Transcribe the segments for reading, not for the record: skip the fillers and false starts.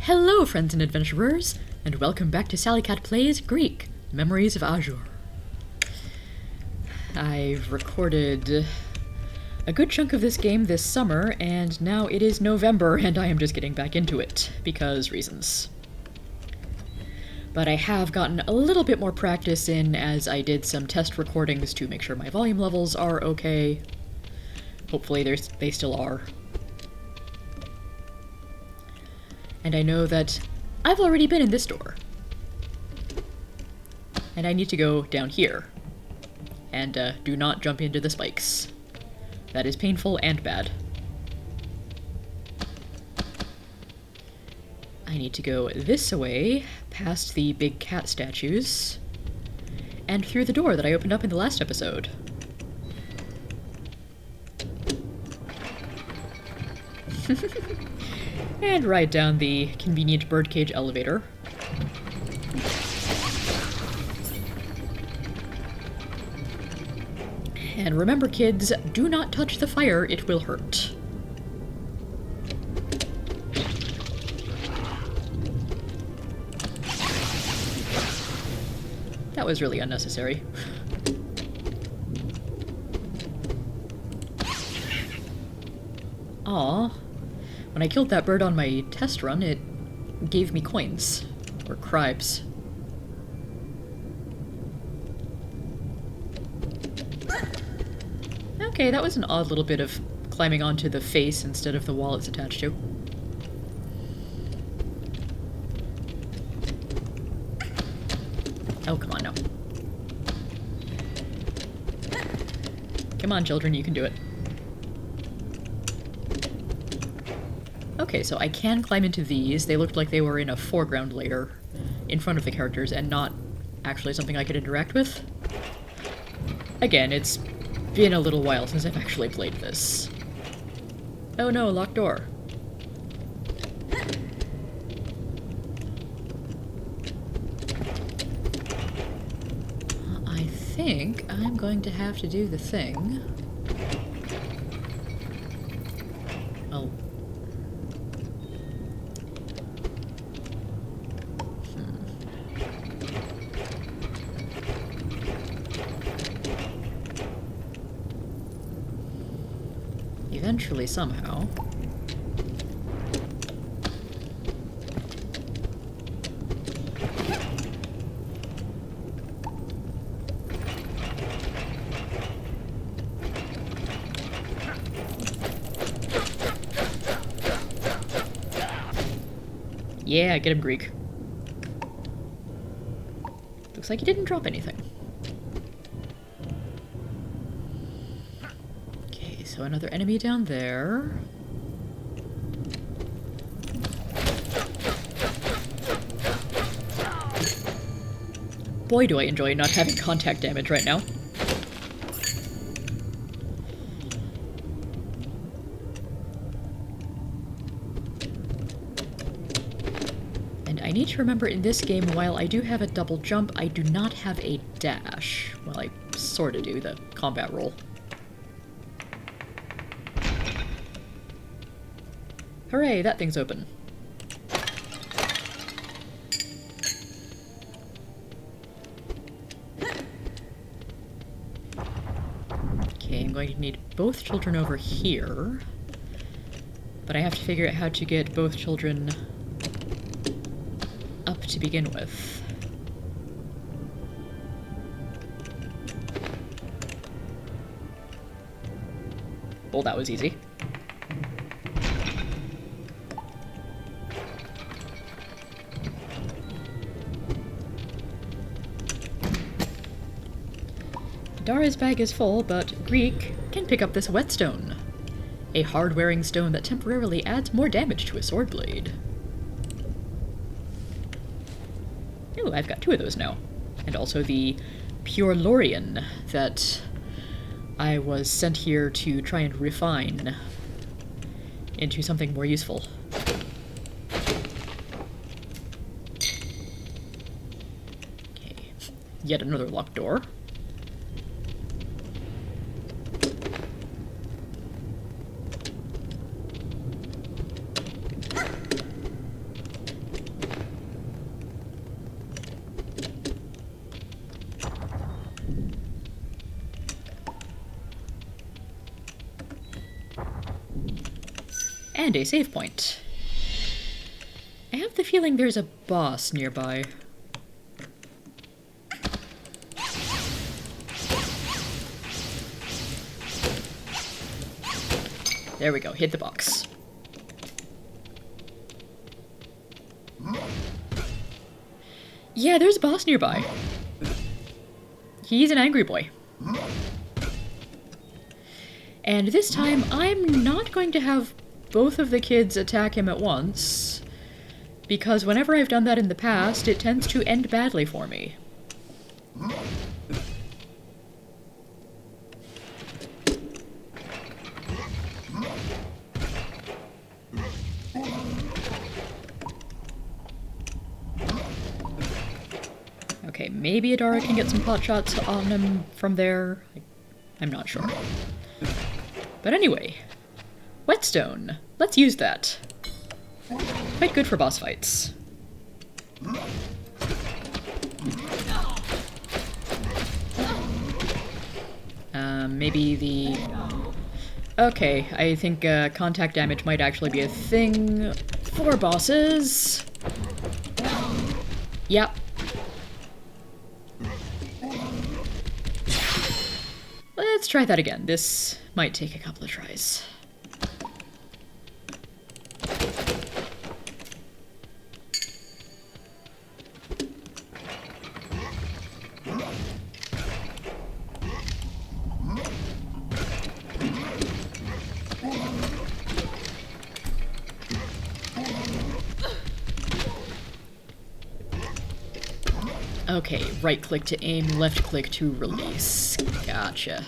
Hello, friends and adventurers, and welcome back to Sally Cat Plays Greak, Memories of Azur. I've recorded a good chunk of this game this summer, and now it is November, and I am just getting back into it, because reasons. But I have gotten a little bit more practice in as I did some test recordings to make sure my volume levels are okay. Hopefully they still are. And I know that I've already been in this door. And I need to go down here. And do not jump into the spikes. That is painful and bad. I need to go this way, past the big cat statues, and through the door that I opened up in the last episode. And ride down the convenient birdcage elevator. And remember, kids, do not touch the fire, it will hurt. That was really unnecessary. Aw. When I killed that bird on my test run, it gave me coins. Or cribes. Okay, that was an odd little bit of climbing onto the face instead of the wall it's attached to. Oh, come on, no. Come on, children, you can do it. Okay, so I can climb into these. They looked like they were in a foreground layer in front of the characters and not actually something I could interact with. Again, it's been a little while since I've actually played this. Oh no, locked door. I think I'm going to have to do the thing. Oh. Eventually, somehow. Yeah, get him, Greek. Looks like he didn't drop anything. So another enemy down there. Boy, do I enjoy not having contact damage right now. And I need to remember in this game, while I do have a double jump, I do not have a dash. Well, I sorta do, the combat roll. Hooray, that thing's open. Okay, I'm going to need both children over here. But I have to figure out how to get both children up to begin with. Well, that was easy. Dara's bag is full, but Greak can pick up this whetstone, a hard-wearing stone that temporarily adds more damage to a sword blade. Ooh, I've got 2 of those now. And also the Pure Lorian that I was sent here to try and refine into something more useful. Okay, yet another locked door. And a save point. I have the feeling there's a boss nearby. There we go, hit the box. Yeah, there's a boss nearby. He's an angry boy. And this time, I'm not going to have both of the kids attack him at once, because whenever I've done that in the past, it tends to end badly for me. Okay, maybe Adara can get some pot shots on him from there. I'm not sure. But anyway, whetstone. Let's use that. Quite good for boss fights. Maybe the... Okay, I think contact damage might actually be a thing for bosses. Yep. Let's try that again. This might take a couple of tries. Okay, right click to aim, left click to release. Gotcha.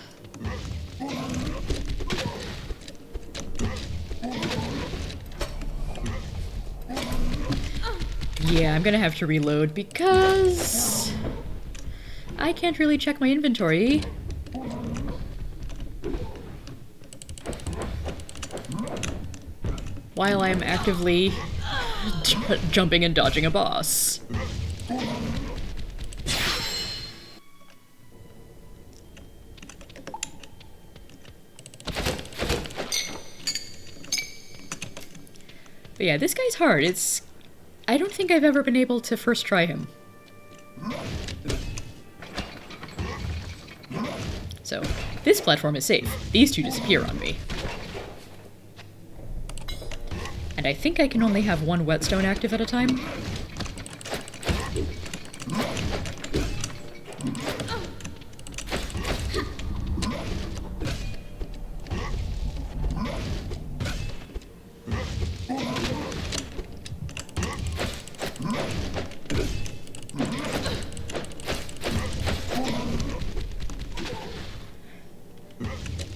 Yeah, I'm gonna have to reload because I can't really check my inventory. While I'm actively jumping and dodging a boss. But yeah, this guy's hard. I don't think I've ever been able to first try him. So, this platform is safe. These two disappear on me. And I think I can only have one whetstone active at a time.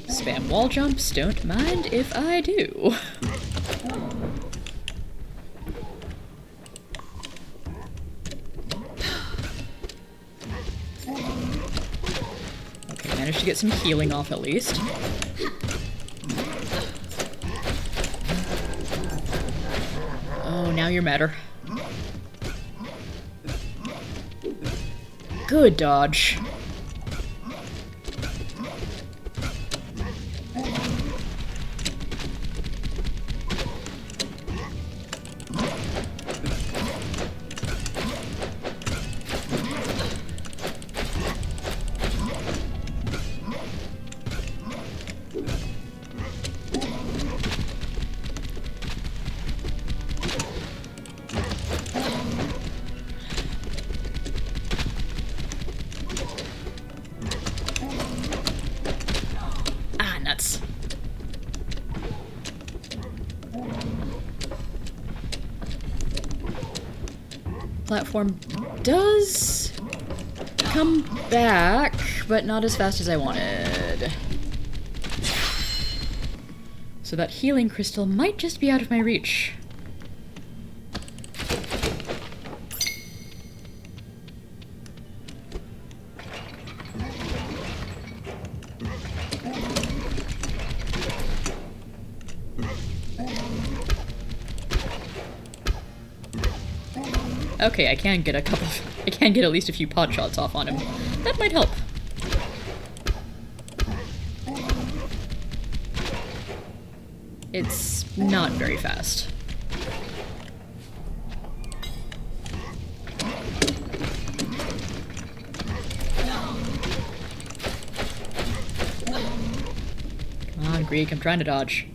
Spam wall jumps, don't mind if I do. Okay, managed to get some healing off at least. Oh, now you're madder. Good dodge. Platform does come back, but not as fast as I wanted. So that healing crystal might just be out of my reach. Okay, I can get at least a few pot shots off on him. That might help. it's not very fast. Come on, Greak, I'm trying to dodge.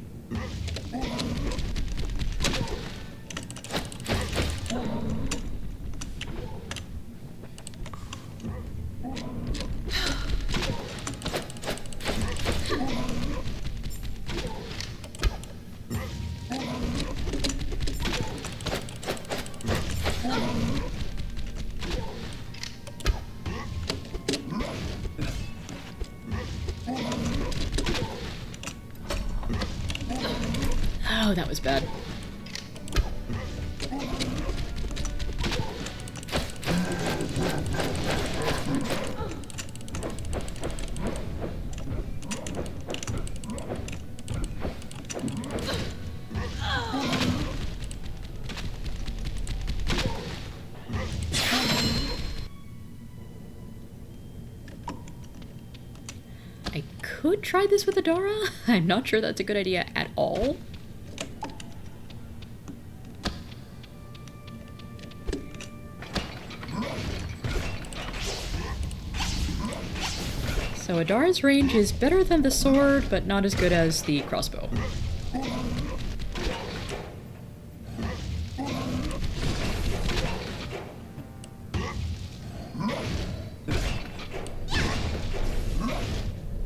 Oh, that was bad. I could try this with Adara. I'm not sure that's a good idea at all. So Adara's range is better than the sword, but not as good as the crossbow.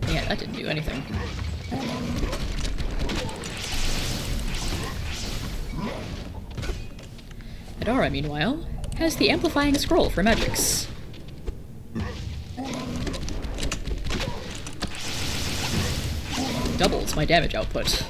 Yeah, that didn't do anything. Adara, meanwhile, has the amplifying scroll for magics. Doubles my damage output.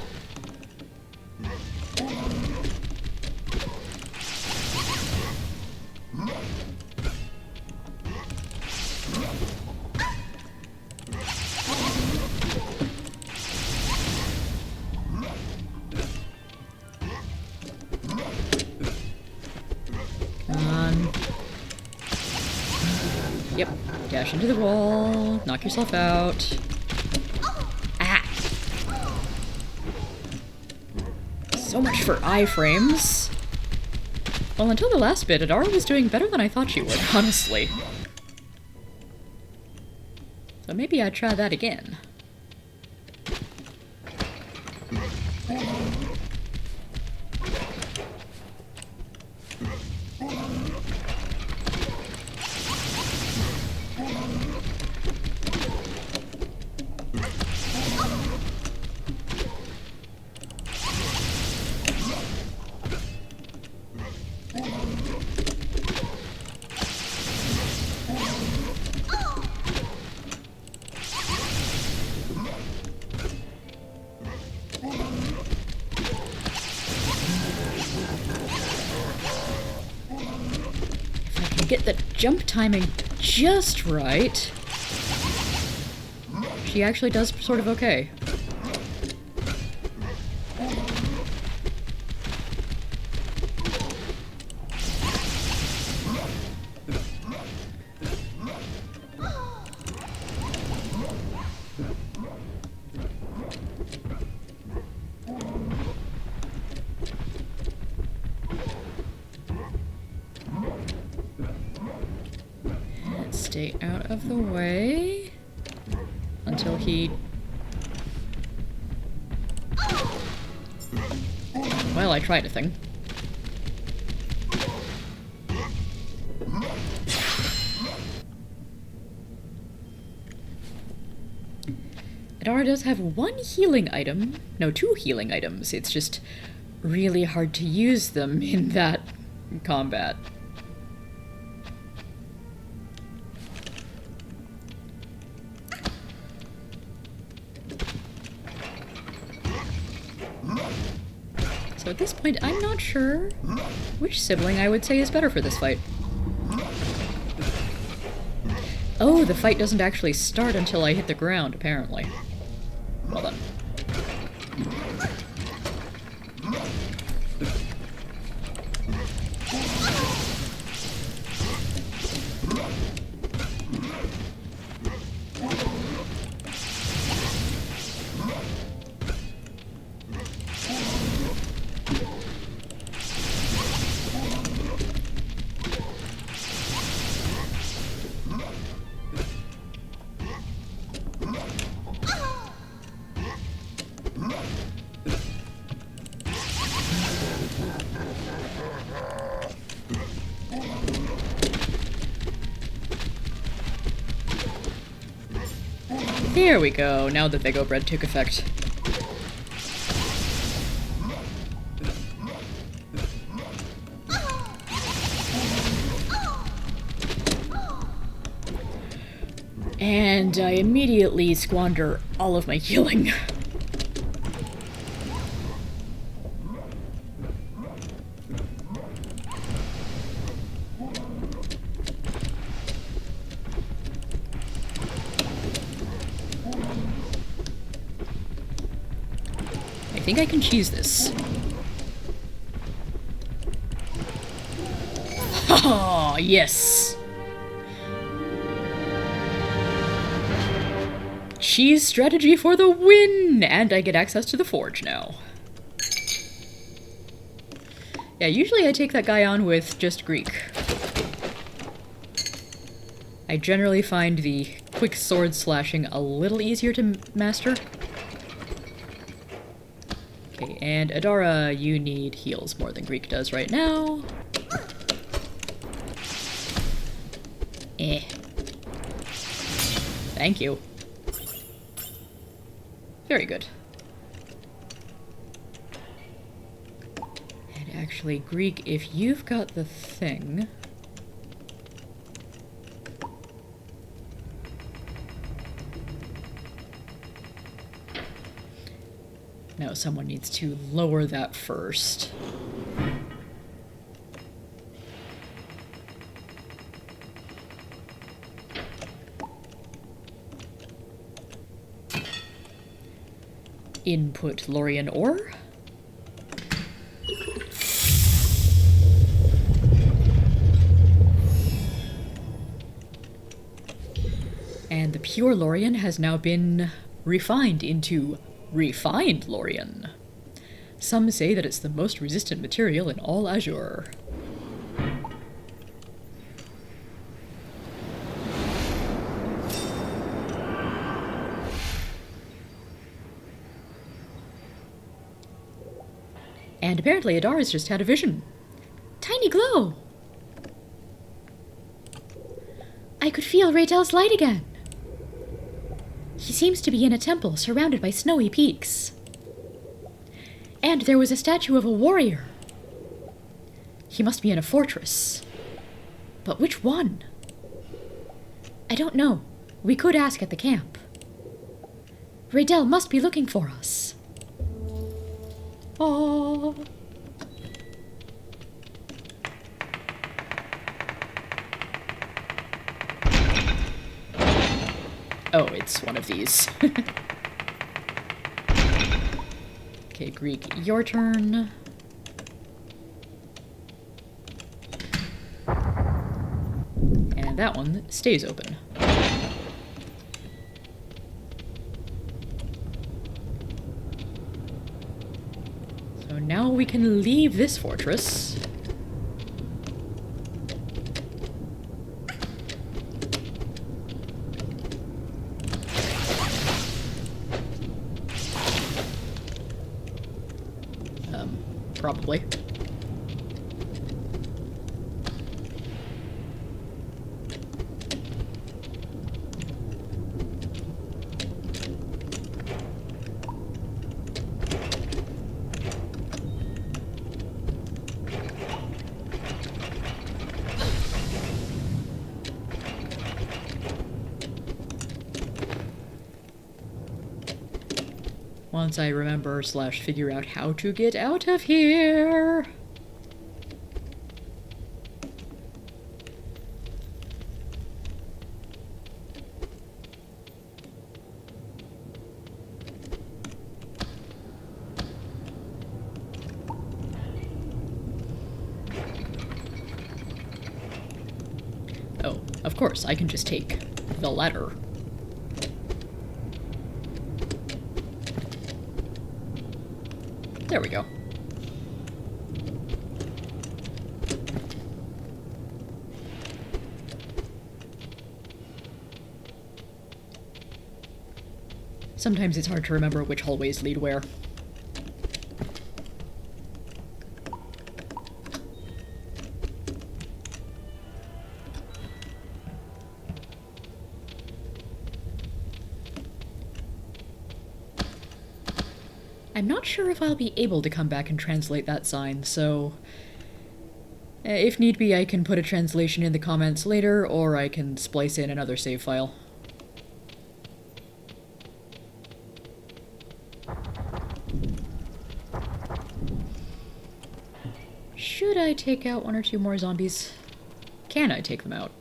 Come on. Yep. Dash into the wall. Knock yourself out. So much for iframes. Well, until the last bit, Adara was doing better than I thought she would, honestly. So maybe I'd try that again. Get the jump timing just right, she actually does sort of okay. Stay out of the way until he... Well, I tried a thing. Adara does have one healing item. No, 2 healing items. It's just really hard to use them in that combat. So at this point, I'm not sure which sibling I would say is better for this fight. Oh, the fight doesn't actually start until I hit the ground, apparently. Well done. Here we go, now the Vigo bread took effect. And I immediately squander all of my healing. I think I can cheese this. Oh, yes! Cheese strategy for the win! And I get access to the forge now. Yeah, usually I take that guy on with just Greek. I generally find the quick sword slashing a little easier to master. Okay, and Adara, you need heals more than Greek does right now. Thank you. Very good. And actually, Greek, if you've got the thing... No, someone needs to lower that first. Input Lorian ore. And the pure Lorian has now been refined into refined Lorian. Some say that it's the most resistant material in all Azur. And apparently Adara's just had a vision. Tiny glow! I could feel Raydel's light again. He seems to be in a temple surrounded by snowy peaks. And there was a statue of a warrior. He must be in a fortress. But which one? I don't know. We could ask at the camp. Raydel must be looking for us. Oh. Oh, it's one of these. Okay, Greek, your turn. And that one stays open. So now we can leave this fortress. Probably. Once I remember / figure out how to get out of here. Oh, of course, I can just take the ladder. There we go. Sometimes it's hard to remember which hallways lead where. I'm not sure if I'll be able to come back and translate that sign, so... if need be, I can put a translation in the comments later, or I can splice in another save file. Should I take out one or two more zombies? Can I take them out?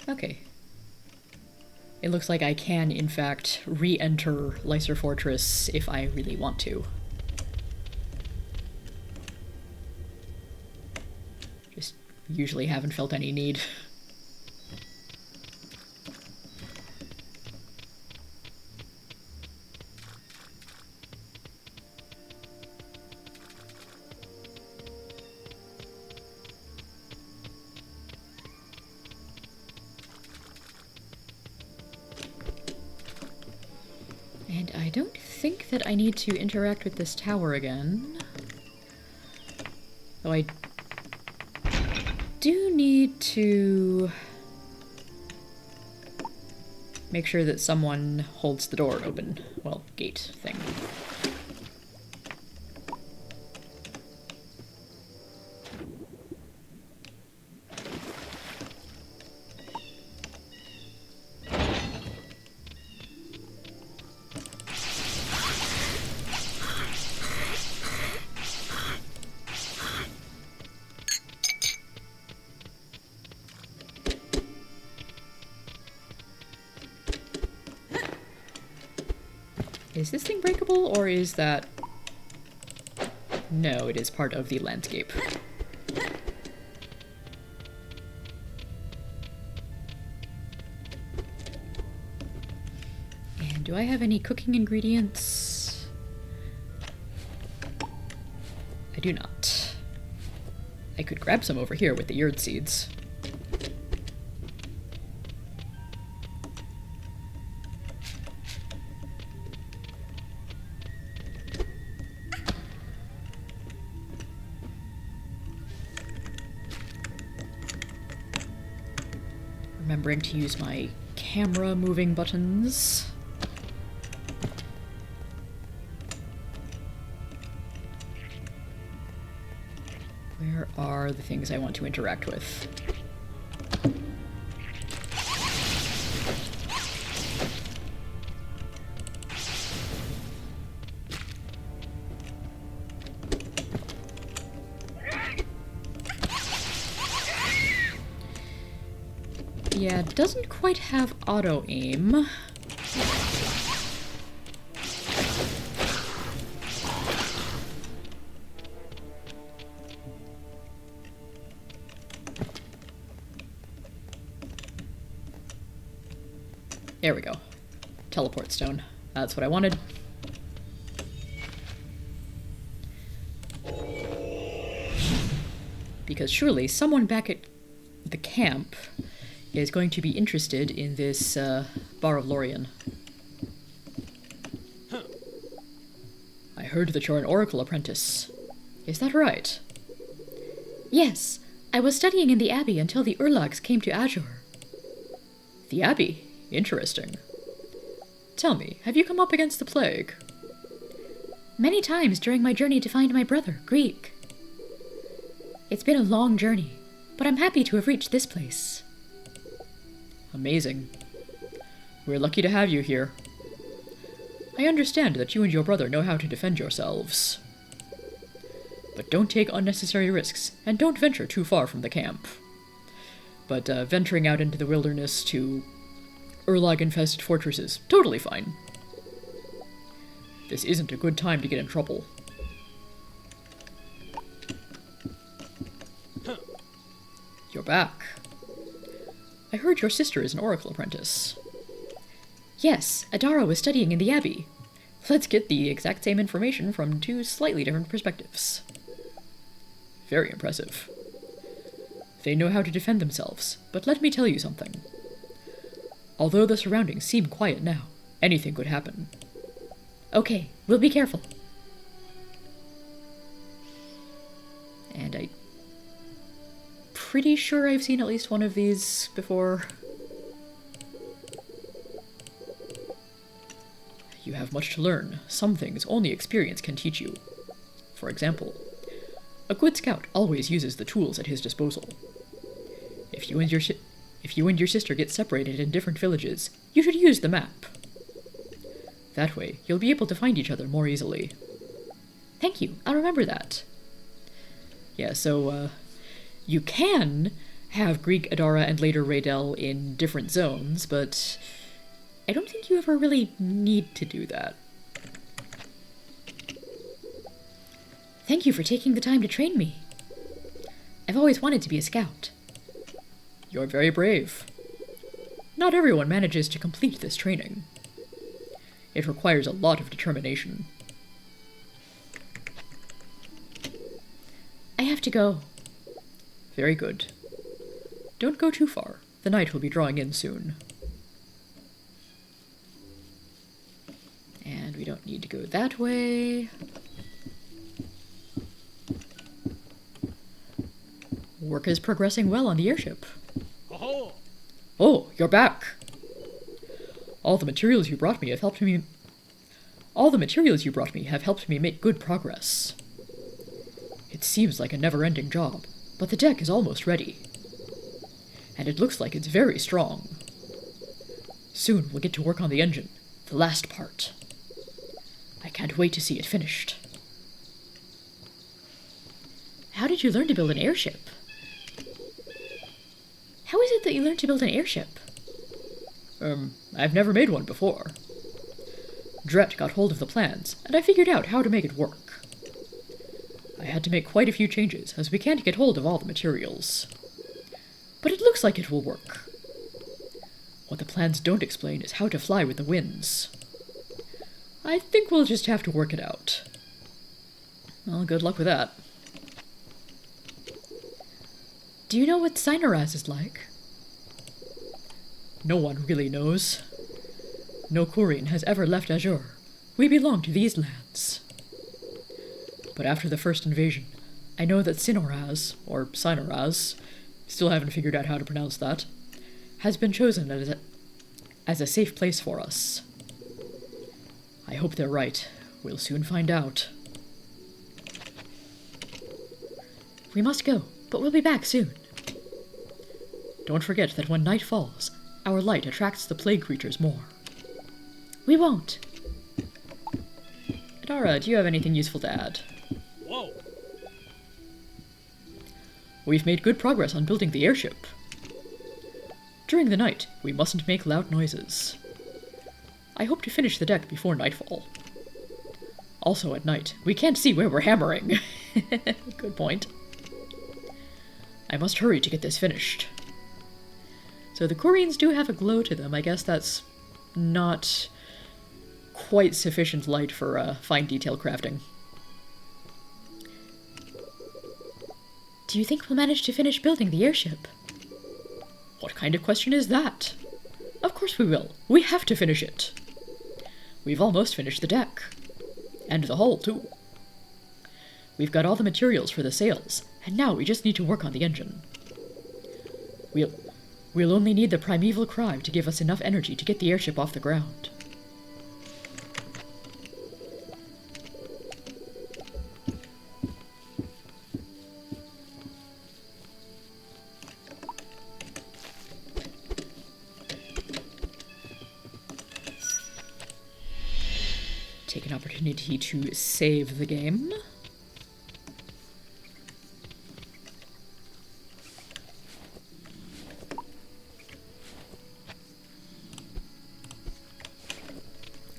Okay. It looks like I can, in fact, re-enter Lycer Fortress if I really want to. Just usually haven't felt any need. And I don't think that I need to interact with this tower again. Though I do need to make sure that someone holds the door open. Well, gate thing. Is this thing breakable, or is that... No, it is part of the landscape. And do I have any cooking ingredients? I do not. I could grab some over here with the yurt seeds. Remembering to use my camera moving buttons. Where are the things I want to interact with? Yeah, it doesn't quite have auto-aim. There we go. Teleport stone. That's what I wanted. Because surely someone back at the camp is going to be interested in this Bar of Lorien. I heard that you're an Oracle apprentice. Is that right? Yes, I was studying in the Abbey until the Urlags came to Azur. The Abbey? Interesting. Tell me, have you come up against the plague? Many times during my journey to find my brother, Greak. It's been a long journey, but I'm happy to have reached this place. Amazing. We're lucky to have you here. I understand that you and your brother know how to defend yourselves. But don't take unnecessary risks, and don't venture too far from the camp. But venturing out into the wilderness to Urlag-infested fortresses, totally fine. This isn't a good time to get in trouble. You're back. I heard your sister is an Oracle apprentice. Yes, Adara was studying in the Abbey. Let's get the exact same information from two slightly different perspectives. Very impressive. They know how to defend themselves, but let me tell you something. Although the surroundings seem quiet now, anything could happen. Okay, we'll be careful. And I'm pretty sure I've seen at least one of these before. You have much to learn. Some things only experience can teach you. For example, a good scout always uses the tools at his disposal. If you and your sister get separated in different villages, you should use the map. That way, you'll be able to find each other more easily. Thank you, I'll remember that. Yeah, so, you can have Greak, Adara, and later Raydel in different zones, but I don't think you ever really need to do that. Thank you for taking the time to train me. I've always wanted to be a scout. You're very brave. Not everyone manages to complete this training. It requires a lot of determination. I have to go. Very good. Don't go too far. The night will be drawing in soon. And we don't need to go that way. Work is progressing well on the airship. Oh, you're back. All the materials you brought me have helped me make good progress. It seems like a never-ending job, but the deck is almost ready. And it looks like it's very strong. Soon we'll get to work on the engine, the last part. I can't wait to see it finished. How did you learn to build an airship? How is it that you learned to build an airship? I've never made one before. Dret got hold of the plans, and I figured out how to make it work. I had to make quite a few changes, as we can't get hold of all the materials. But it looks like it will work. What the plans don't explain is how to fly with the winds. I think we'll just have to work it out. Well, good luck with that. Do you know what Sinoraz is like? No one really knows. No Korean has ever left Azur. We belong to these lands. But after the first invasion, I know that Sinoraz, or Sinoraz, still haven't figured out how to pronounce that, has been chosen as a safe place for us. I hope they're right. We'll soon find out. We must go, but we'll be back soon. Don't forget that when night falls, our light attracts the plague creatures more. We won't. Adara, do you have anything useful to add? Whoa! We've made good progress on building the airship. During the night, we mustn't make loud noises. I hope to finish the deck before nightfall. Also at night, we can't see where we're hammering. Good point. I must hurry to get this finished. So the Koreans do have a glow to them. I guess that's not quite sufficient light for fine detail crafting. Do you think we'll manage to finish building the airship? What kind of question is that? Of course we will. We have to finish it. We've almost finished the deck. And the hull, too. We've got all the materials for the sails, and now we just need to work on the engine. We'll only need the primeval cry to give us enough energy to get the airship off the ground. Take an opportunity to save the game.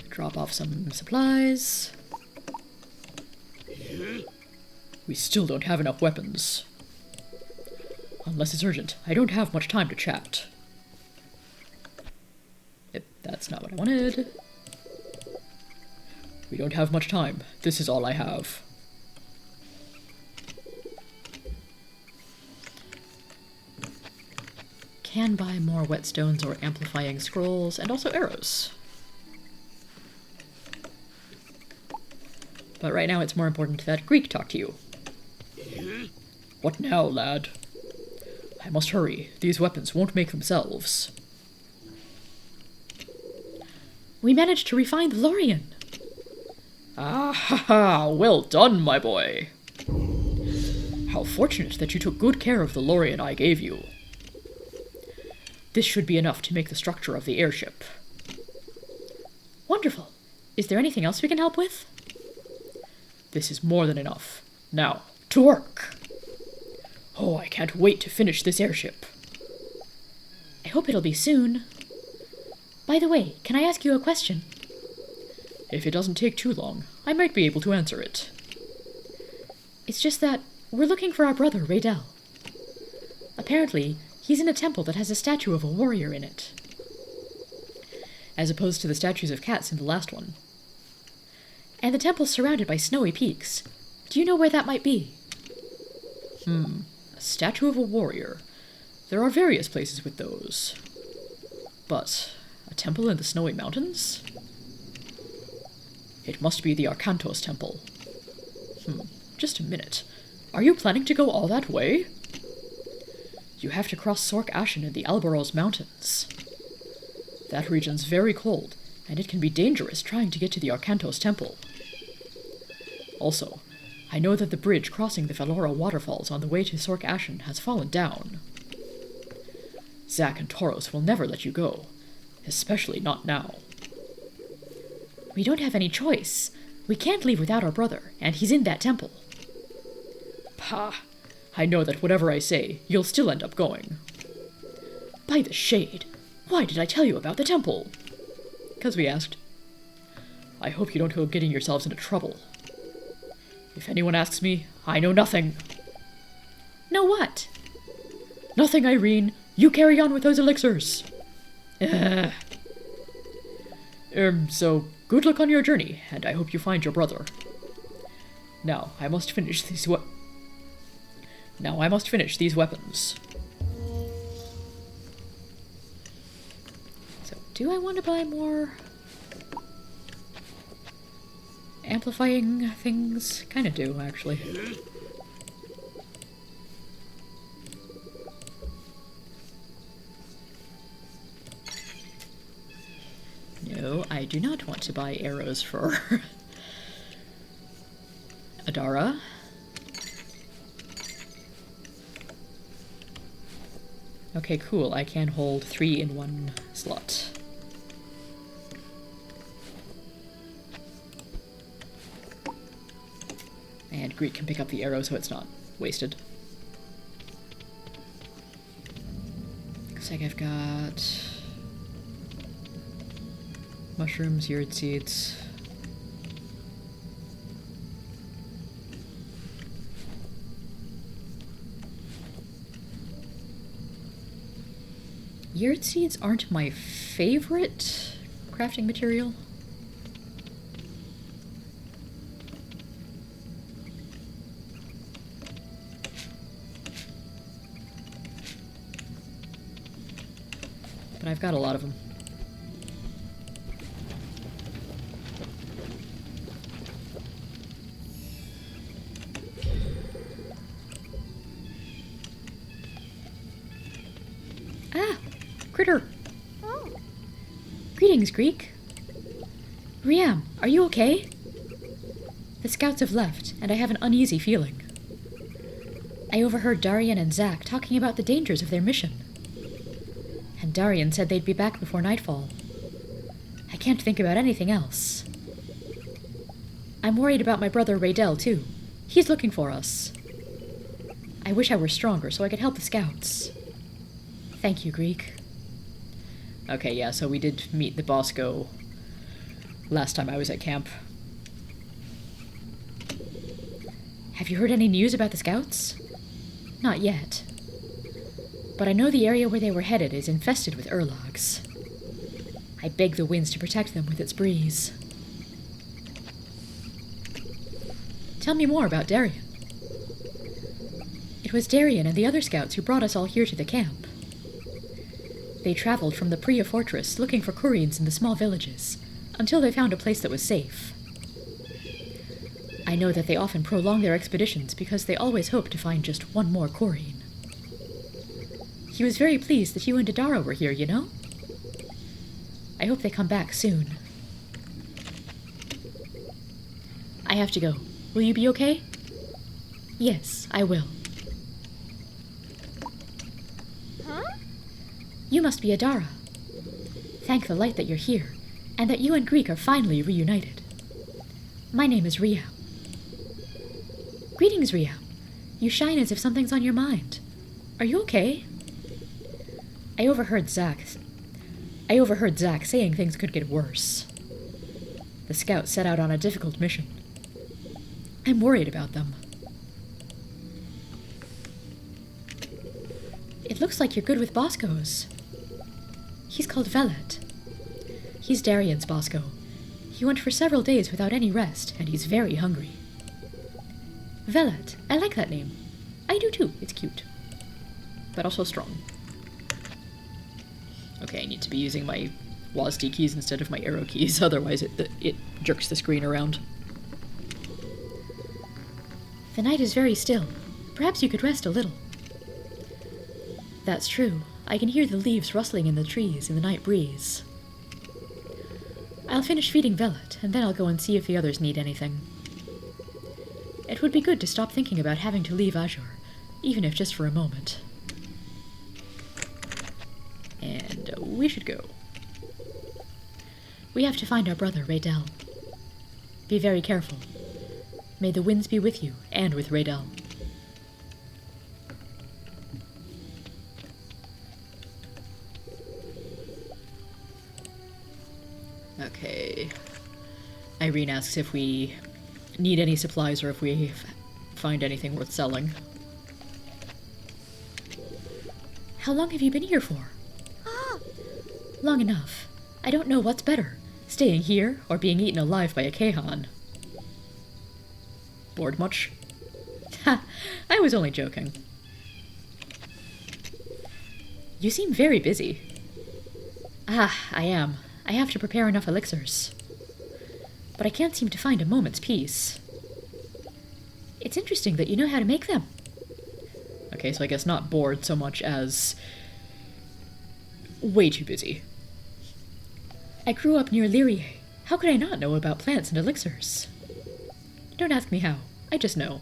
Drop off some supplies. We still don't have enough weapons. Unless it's urgent, I don't have much time to chat. Yep, that's not what I wanted. We don't have much time. This is all I have. can buy more whetstones or amplifying scrolls, and also arrows. But right now it's more important that Greek talk to you. What now, lad? I must hurry. These weapons won't make themselves. We managed to refine the Lorien. Ah ha ha! Well done, my boy. How fortunate that you took good care of the Lorien I gave you. This should be enough to make the structure of the airship. Wonderful. Is there anything else we can help with? This is more than enough. Now, to work! Oh, I can't wait to finish this airship. I hope it'll be soon. By the way, can I ask you a question? If it doesn't take too long, I might be able to answer it. It's just that we're looking for our brother, Raydel. Apparently, he's in a temple that has a statue of a warrior in it. As opposed to the statues of cats in the last one. And the temple's surrounded by snowy peaks. Do you know where that might be? A statue of a warrior. There are various places with those. But a temple in the snowy mountains? It must be the Arkantos temple. Just a minute. Are you planning to go all that way? You have to cross Sork Ashen in the Alboros Mountains. That region's very cold, and it can be dangerous trying to get to the Arkantos temple. Also, I know that the bridge crossing the Valora waterfalls on the way to Sork Ashen has fallen down. Zack and Tauros will never let you go, especially not now. We don't have any choice. We can't leave without our brother, and he's in that temple. Pah! I know that whatever I say, you'll still end up going. By the shade! Why did I tell you about the temple? 'Cause we asked. I hope you don't go getting yourselves into trouble. If anyone asks me, I know nothing. Know what? Nothing, Irene. You carry on with those elixirs. So, good luck on your journey, and I hope you find your brother. Now, I must finish these weapons. So, do I want to buy more amplifying things? Kinda do, actually. No, I do not want to buy arrows for Adara. Okay, cool. I can hold 3 in one slot. And Greek can pick up the arrow so it's not wasted. Looks like I've got mushrooms, yurt seeds. Yurt seeds aren't my favorite crafting material. But I've got a lot of them. Ah! Critter! Oh. Greetings, Greek. Riam, are you okay? The scouts have left, and I have an uneasy feeling. I overheard Darian and Zack talking about the dangers of their mission. And Darian said they'd be back before nightfall. I can't think about anything else. I'm worried about my brother Raydel, too. He's looking for us. I wish I were stronger so I could help the scouts. Thank you, Greek. Okay, yeah, so we did meet the Bosco last time I was at camp. Have you heard any news about the scouts? Not yet. But I know the area where they were headed is infested with urlogs. I beg the winds to protect them with its breeze. Tell me more about Darian. It was Darian and the other scouts who brought us all here to the camp. They traveled from the Priya fortress looking for Koreans in the small villages, until they found a place that was safe. I know that they often prolong their expeditions because they always hope to find just one more Korean. He was very pleased that you and Adara were here, you know? I hope they come back soon. I have to go. Will you be okay? Yes, I will. Huh? You must be Adara. Thank the light that you're here, and that you and Greek are finally reunited. My name is Ria. Greetings, Ria. You shine as if something's on your mind. Are you okay? I overheard Zach saying things could get worse. The scouts set out on a difficult mission. I'm worried about them. It looks like you're good with Boscos. He's called Velet. He's Darian's Bosco. He went for several days without any rest, and he's very hungry. Velet. I like that name. I do too. It's cute. But also strong. Okay, I need to be using my WASD keys instead of my arrow keys, otherwise it jerks the screen around. The night is very still. Perhaps you could rest a little. That's true. I can hear the leaves rustling in the trees in the night breeze. I'll finish feeding Velet, and then I'll go and see if the others need anything. It would be good to stop thinking about having to leave Azur, even if just for a moment. And we should go. We have to find our brother, Raydel. Be very careful. May the winds be with you, and with Raydel. Okay. Irene asks if we need any supplies or if we find anything worth selling. How long have you been here for? Long enough. I don't know what's better, staying here or being eaten alive by a Kahan. Bored much? Ha! I was only joking. You seem very busy. Ah, I am. I have to prepare enough elixirs. But I can't seem to find a moment's peace. It's interesting that you know how to make them. Okay, so I guess not bored so much as way too busy. I grew up near Lyrie. How could I not know about plants and elixirs? Don't ask me how. I just know.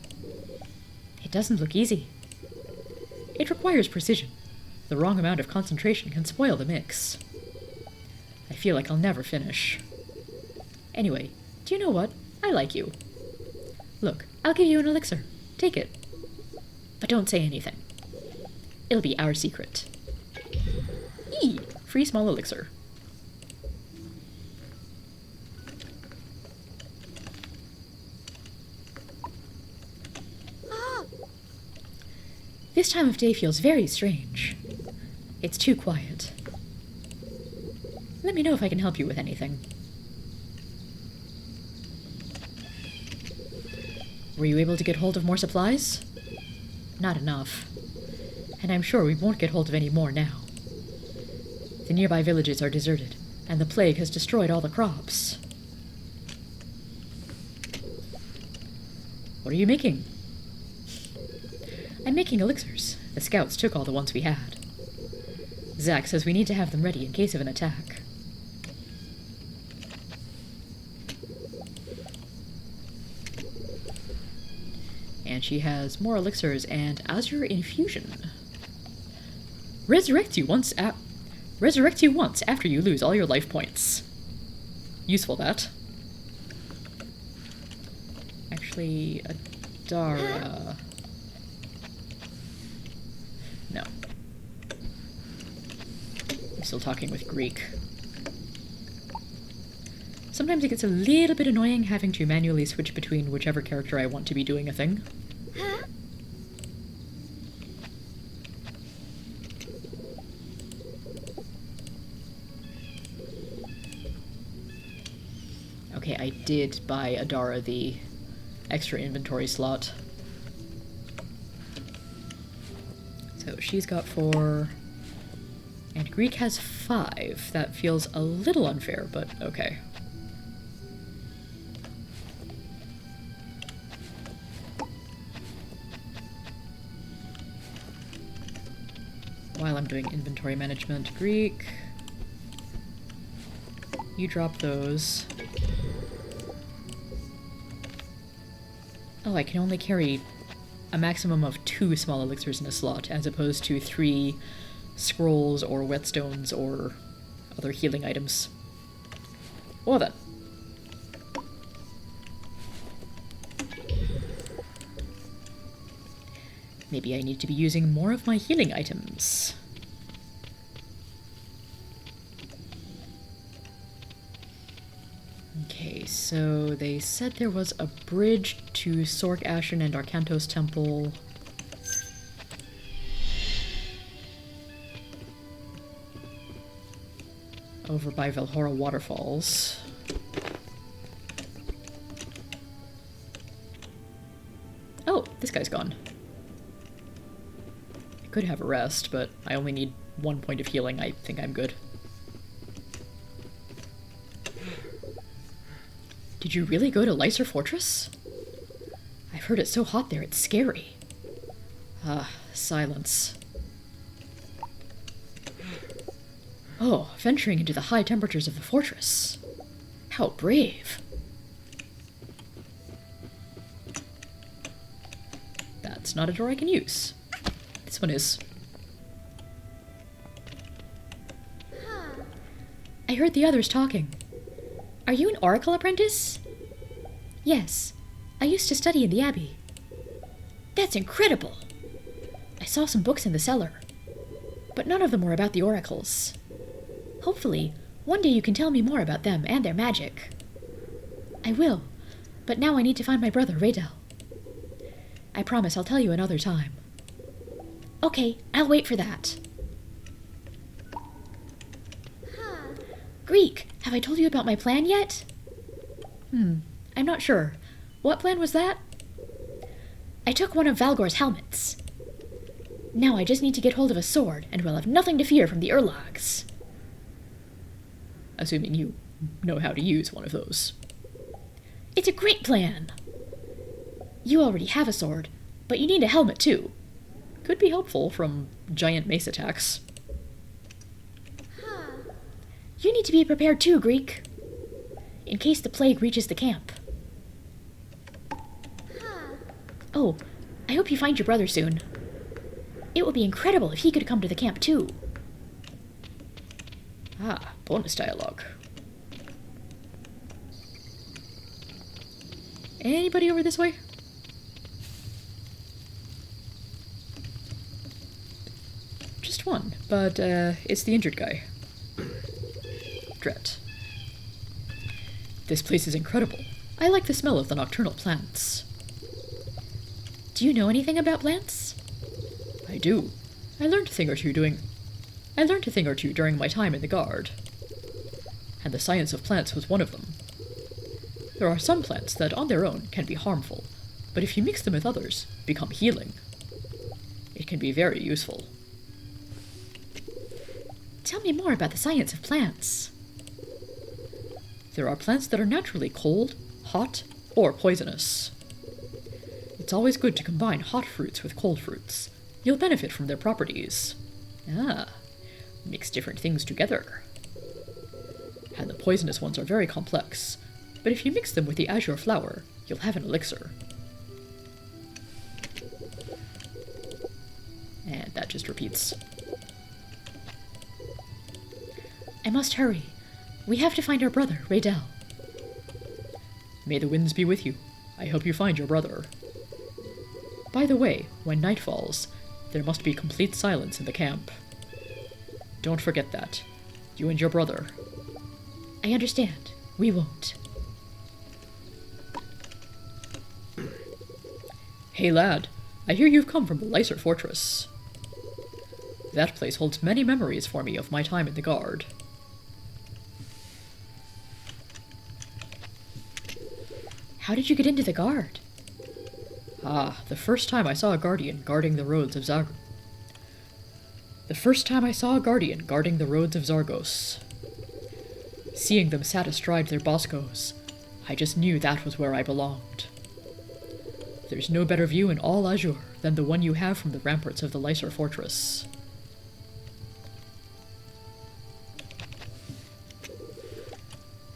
It doesn't look easy. It requires precision. The wrong amount of concentration can spoil the mix. I feel like I'll never finish. Anyway, do you know what? I like you. Look, I'll give you an elixir. Take it. But don't say anything. It'll be our secret. Eee! Free small elixir. This time of day feels very strange. It's too quiet. Let me know if I can help you with anything. Were you able to get hold of more supplies? Not enough. And I'm sure we won't get hold of any more now. The nearby villages are deserted, and the plague has destroyed all the crops. What are you making? I'm making elixirs. The scouts took all the ones we had. Zach says we need to have them ready in case of an attack. And she has more elixirs and Azur infusion. Resurrect you once after you lose all your life points. Useful, that. Actually, Adara. No. I'm still talking with Greak. Sometimes it gets a little bit annoying having to manually switch between whichever character I want to be doing a thing. Okay, I did buy Adara the extra inventory slot. So she's got 4. And Greek has 5. That feels a little unfair, but okay. While I'm doing inventory management, Greek, you drop those. Oh, I can only carry a maximum of 2 small elixirs in a slot, as opposed to 3 scrolls or whetstones or other healing items. Well then. Maybe I need to be using more of my healing items. Okay, so they said there was a bridge to Sork Ashen and Arcantos Temple. Over by Velhora Waterfalls. Oh, this guy's gone. I could have a rest, but I only need 1 point of healing. I think I'm good. Did you really go to Lyser Fortress? I've heard it's so hot there, it's scary. Ah, silence. Oh, venturing into the high temperatures of the fortress. How brave. That's not a door I can use. This one is. I heard the others talking. Are you an Oracle apprentice? Yes. I used to study in the Abbey. That's incredible! I saw some books in the cellar, but none of them were about the Oracles. Hopefully, one day you can tell me more about them and their magic. I will, but now I need to find my brother, Raydel. I promise I'll tell you another time. Okay, I'll wait for that. Greek, have I told you about my plan yet? I'm not sure. What plan was that? I took one of Valgor's helmets. Now I just need to get hold of a sword, and we'll have nothing to fear from the Urlogs. Assuming you know how to use one of those. It's a great plan! You already have a sword, but you need a helmet too. Could be helpful from giant mace attacks. You need to be prepared too, Greek. In case the plague reaches the camp. Oh, I hope you find your brother soon. It would be incredible if he could come to the camp too. Ah, bonus dialogue. Anybody over this way? Just one, but it's the injured guy. Dret. This place is incredible. I like the smell of the nocturnal plants. Do you know anything about plants? I do. I learned a thing or two during my time in the Guard. And the science of plants was one of them. There are some plants that on their own can be harmful, but if you mix them with others, become healing. It can be very useful. Tell me more about the science of plants. There are plants that are naturally cold, hot, or poisonous. It's always good to combine hot fruits with cold fruits. You'll benefit from their properties. Ah, mix different things together. And the poisonous ones are very complex, but if you mix them with the azure flower, you'll have an elixir. And that just repeats. I must hurry. We have to find our brother, Raydel. May the winds be with you. I hope you find your brother. By the way, when night falls, there must be complete silence in the camp. Don't forget that. You and your brother. I understand. We won't. Hey lad, I hear you've come from the Lyser Fortress. That place holds many memories for me of my time in the Guard. How did you get into the Guard? Ah, the first time I saw a Guardian guarding the roads of Zagreb. The first time I saw a guardian guarding the roads of Zargos. Seeing them sat astride their boscos, I just knew that was where I belonged. There's no better view in all Azur than the one you have from the ramparts of the Lyser fortress.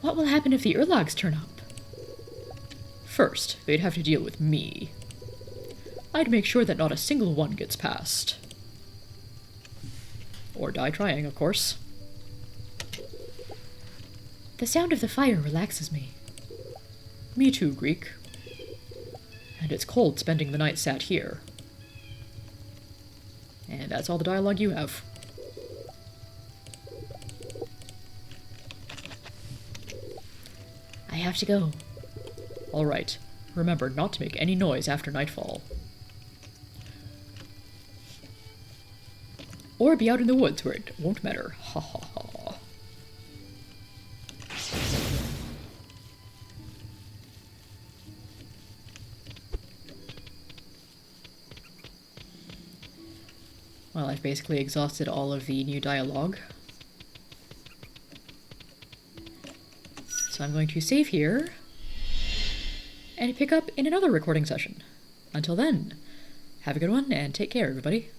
What will happen if the Urlags turn up? First, they'd have to deal with me. I'd make sure that not a single one gets past. Or die trying, of course. The sound of the fire relaxes me. Me too, Greak. And it's cold spending the night sat here. And that's all the dialogue you have. I have to go. All right. Remember not to make any noise after nightfall. Or be out in the woods where it won't matter. Ha ha ha. Well, I've basically exhausted all of the new dialogue. So I'm going to save here and pick up in another recording session. Until then, have a good one and take care, everybody.